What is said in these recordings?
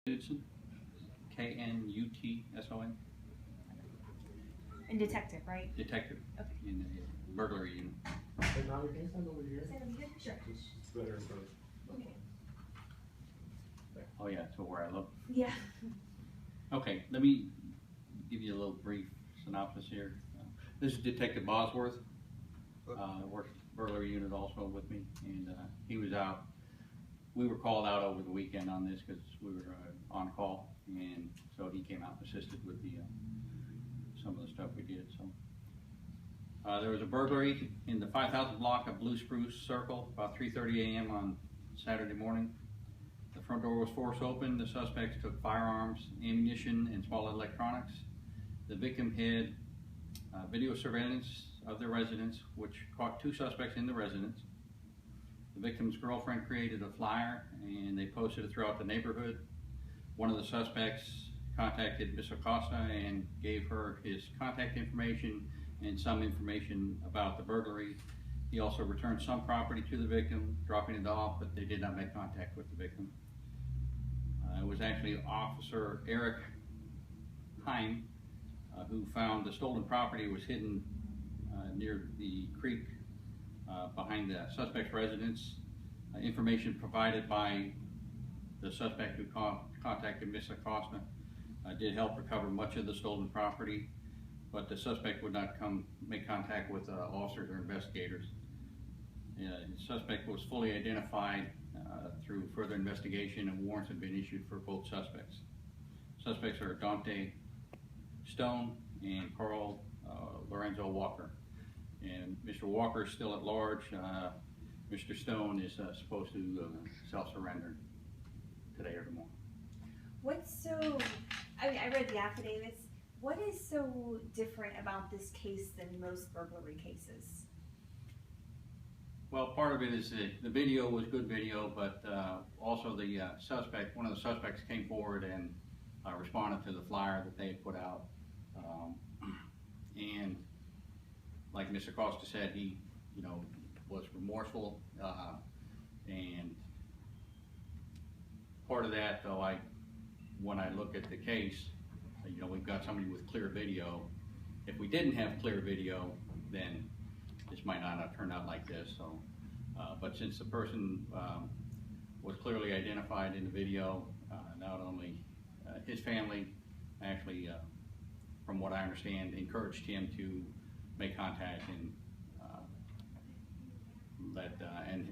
Knutson, Knutson. And detective, right? Detective. Okay. In the burglary unit. Hey, Molly, can you stand over here? Stand over here? Sure. It's better in front. Okay. Oh yeah, to where I look. Yeah. Okay, let me give you a little brief synopsis here. This is Detective Bosworth. Works burglary unit also with me, and he was out. We were called out over the weekend on this because we were on call, and so he came out and assisted with the some of the stuff we did. So there was a burglary in the 5000 block of Blue Spruce Circle about 3:30 a.m. on Saturday morning. The front door was forced open. The suspects took firearms, ammunition, and small electronics. The victim had video surveillance of the residence, which caught two suspects in the residence. The victim's girlfriend created a flyer and they posted it throughout the neighborhood. One of the suspects contacted Miss Acosta and gave her his contact information and some information about the burglary. He also returned some property to the victim, dropping it off, but they did not make contact with the victim. It was actually Officer Eric Heim who found the stolen property was hidden near the creek behind the suspect's residence. Information provided by the suspect who contacted Miss Acosta did help recover much of the stolen property, but the suspect would not make contact with officers or investigators. The suspect was fully identified through further investigation, and warrants have been issued for both suspects. Suspects are Dante Stone and Carl Lorenzo Walker. And Mr. Walker is still at large. Mr. Stone is supposed to self-surrender today or tomorrow. What's so, I mean, I read the affidavits. What is so different about this case than most burglary cases? Well, part of it is the video was good video, but also the suspect, one of the suspects came forward and responded to the flyer that they had put out. And like Mr. Acosta said, he, was remorseful, and part of that, though, when I look at the case, we've got somebody with clear video. If we didn't have clear video, then this might not have turned out like this. So, but since the person was clearly identified in the video, not only his family, actually, from what I understand, encouraged him to make contact and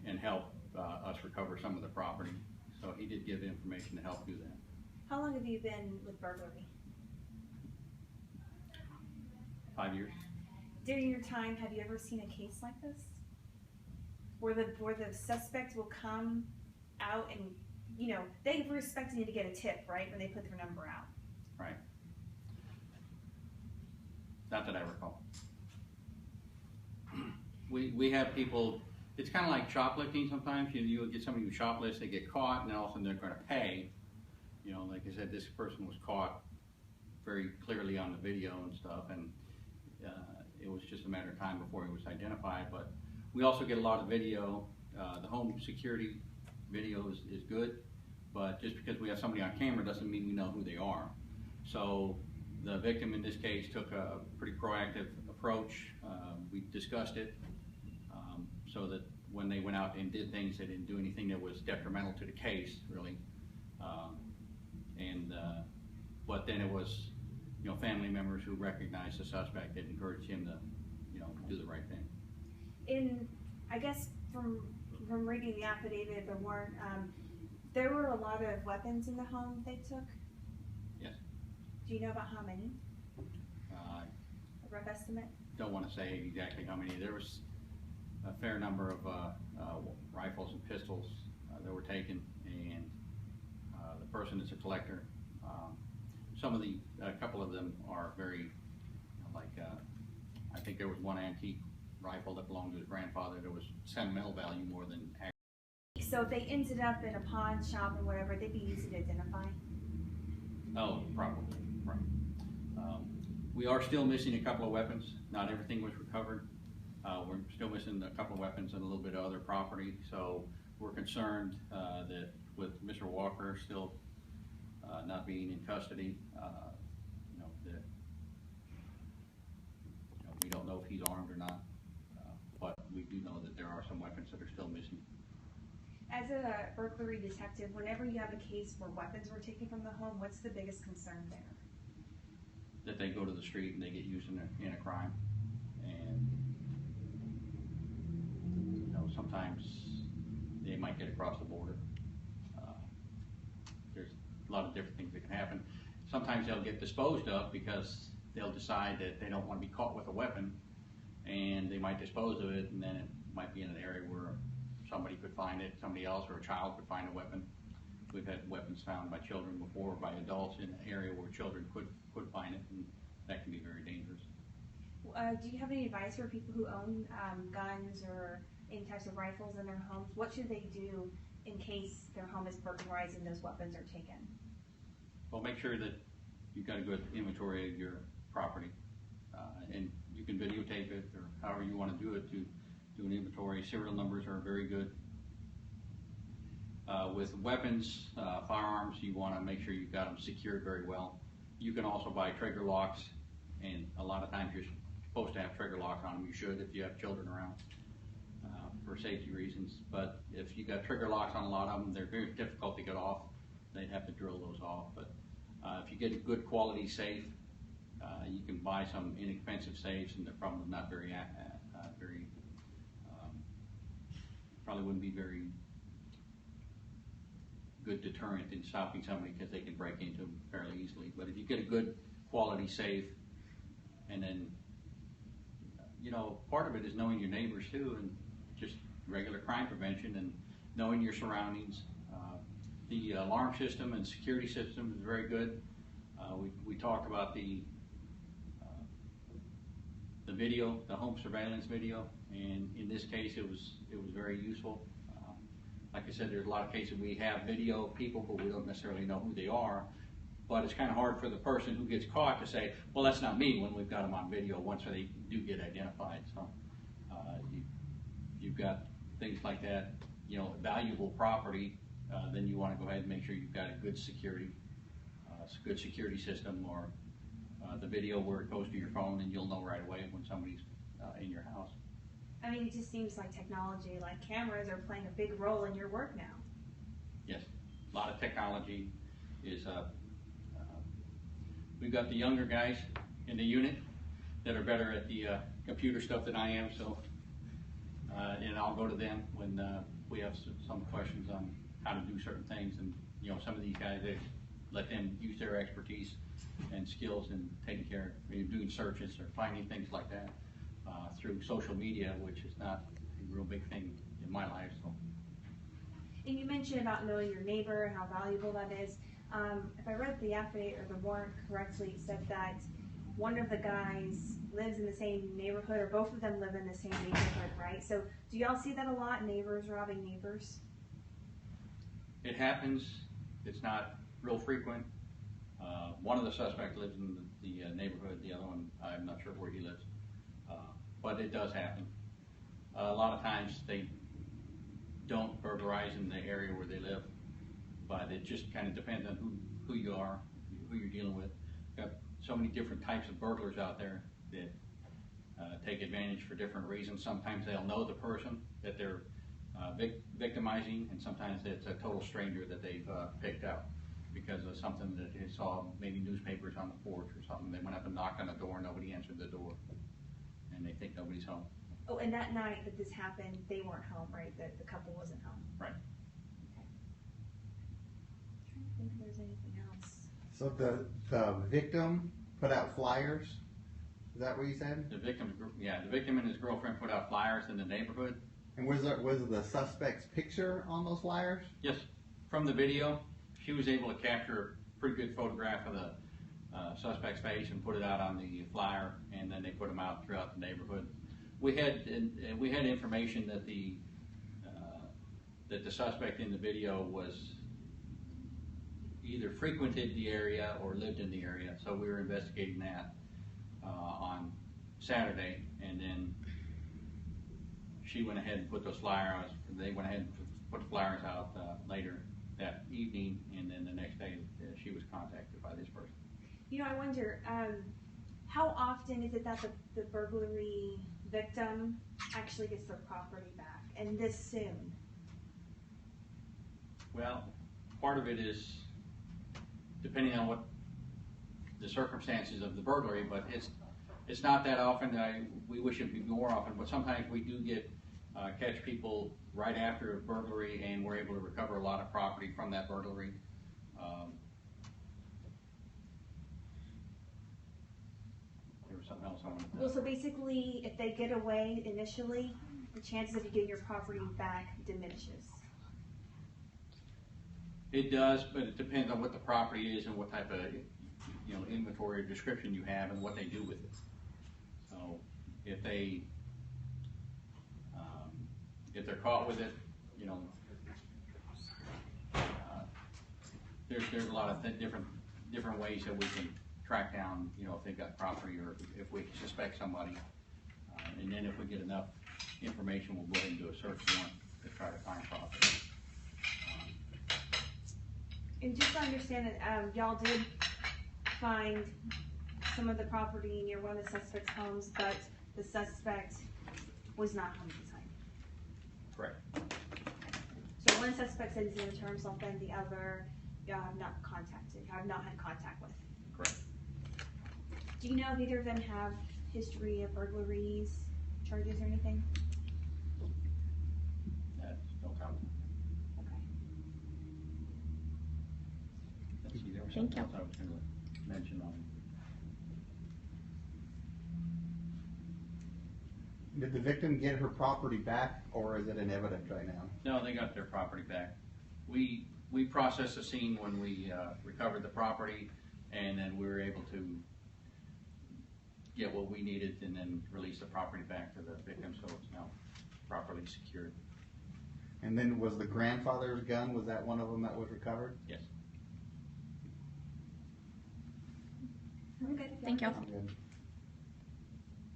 and help us recover some of the property. So he did give information to help do that. How long have you been with burglary? 5 years. During your time, have you ever seen a case like this? Where the suspect will come out and, they were expecting you to get a tip, right, when they put their number out? Right. Not that I recall. We have people, it's kind of like shoplifting sometimes. You get somebody who shoplifts, they get caught, and then all of a sudden they're going to pay. Like I said, this person was caught very clearly on the video and stuff, and it was just a matter of time before he was identified. But we also get a lot of video. The home security video is good, but just because we have somebody on camera doesn't mean we know who they are. So the victim in this case took a pretty proactive approach. We discussed it so that when they went out and did things, they didn't do anything that was detrimental to the case, really. But then it was, family members who recognized the suspect that encouraged him to, do the right thing. I guess from reading the affidavit, the warrant, there were a lot of weapons in the home they took. Yes. Do you know about how many? A rough estimate? Don't want to say exactly how many. There was a fair number of rifles and pistols that were taken, and the person is a collector. A couple of them are very, I think there was one antique rifle that belonged to his grandfather. There was sentimental value more than actual. So if they ended up in a pawn shop or whatever, they'd be easy to identify? Oh, probably, right. We are still missing a couple of weapons. Not everything was recovered. We're still missing a couple of weapons and a little bit of other property. So we're concerned that with Mr. Walker still not being in custody. We don't know if he's armed or not, but we do know that there are some weapons that are still missing. As a burglary detective, whenever you have a case where weapons were taken from the home, what's the biggest concern there? That they go to the street and they get used in a crime, and sometimes they might get across the border. There's a lot of different things that can happen. Sometimes they'll get disposed of because they'll decide that they don't want to be caught with a weapon, and they might dispose of it, and then it might be in an area where somebody could find it, somebody else or a child could find a weapon. We've had weapons found by children before, by adults in an area where children could find it, and that can be very dangerous. Do you have any advice for people who own guns or any types of rifles in their homes? What should they do in case their home is burglarized and those weapons are taken? Well, make sure that you've got a good inventory of your property, and you can videotape it or however you want to do it to do an inventory. Serial numbers are very good. With weapons, firearms, you want to make sure you've got them secured very well. You can also buy trigger locks, and a lot of times you're supposed to have trigger locks on them. You should if you have children around for safety reasons. But if you got trigger locks on a lot of them, they're very difficult to get off. They'd have to drill those off. But if you get a good quality safe, you can buy some inexpensive safes, and they're probably not probably wouldn't be very good deterrent in stopping somebody because they can break into them fairly easily. But if you get a good quality safe, and then, part of it is knowing your neighbors too, and just regular crime prevention and knowing your surroundings. The alarm system and security system is very good. We talked about the video, the home surveillance video, and in this case it was very useful. Like I said, there's a lot of cases we have video of people, but we don't necessarily know who they are. But it's kind of hard for the person who gets caught to say, well, that's not me, when we've got them on video once they do get identified. So you've got things like that, valuable property, then you want to go ahead and make sure you've got a good security system, or the video where it goes to your phone and you'll know right away when somebody's in your house. I mean, it just seems like technology, like cameras, are playing a big role in your work now. Yes, a lot of technology is, we've got the younger guys in the unit that are better at the computer stuff than I am, so, and I'll go to them when we have some questions on how to do certain things, and some of these guys, they let them use their expertise and skills in taking care of doing searches or finding things like that through social media, which is not a real big thing in my life. So. And you mentioned about knowing your neighbor and how valuable that is. If I read the affidavit or the warrant correctly, it said that one of the guys lives in the same neighborhood, or both of them live in the same neighborhood, right? So do y'all see that a lot, neighbors robbing neighbors? It happens. It's not real frequent. One of the suspects lives in the neighborhood. The other one, I'm not sure where he lives. But it does happen. A lot of times they don't burglarize in the area where they live, but it just kind of depends on who you are, who you're dealing with. We've got so many different types of burglars out there that take advantage for different reasons. Sometimes they'll know the person that they're victimizing, and sometimes it's a total stranger that they've picked out because of something that they saw, maybe newspapers on the porch or something. They went up and knocked on the door, nobody answered the door, and they think nobody's home. Oh, and that night that this happened, they weren't home, right? The couple wasn't home. Right. Okay. I'm trying to think if there's anything else. So the victim put out flyers? Is that what you said? The victim and his girlfriend put out flyers in the neighborhood. And was the suspect's picture on those flyers? Yes. From the video, she was able to capture a pretty good photograph of the suspect's face and put it out on the flyer, and then they put them out throughout the neighborhood. We had information that the suspect in the video was either frequented the area or lived in the area, so we were investigating that on Saturday, and then she went ahead and put those flyers. They went ahead and put the flyers out later that evening, and then the next day she was contacted. You know, I wonder, how often is it that the burglary victim actually gets their property back, and this soon? Well, part of it is depending on what the circumstances of the burglary, but it's not that often. We wish it'd be more often, but sometimes we do catch people right after a burglary, and we're able to recover a lot of property from that burglary. There was something else I wanted to. Well, so basically, if they get away initially, the chances of you getting your property back diminishes. It does, but it depends on what the property is and what type of, inventory or description you have and what they do with it. So if they're caught with it, there's a lot of different ways that we can track down, if they've got property or if we suspect somebody. And then if we get enough information, we'll go ahead and do a search warrant to try to find property. And just to understand that, y'all did find some of the property near one of the suspect's homes, but the suspect was not home at the time. Correct. So one suspect said he's going to turn himself in, the other y'all have not had contact with. Correct. Do you know if either of them have history of burglaries, charges, or anything? That's no comment. Okay. Let's see, there was Thank something you. else I was going to mention on. Did the victim get her property back, or is it in evidence right now? No, they got their property back. We processed the scene when we recovered the property, and then we were able to get what we needed and then release the property back to the victim, so it's now properly secured. And then was the grandfather's gun, was that one of them that was recovered? Yes. I'm good. Thank you. Good.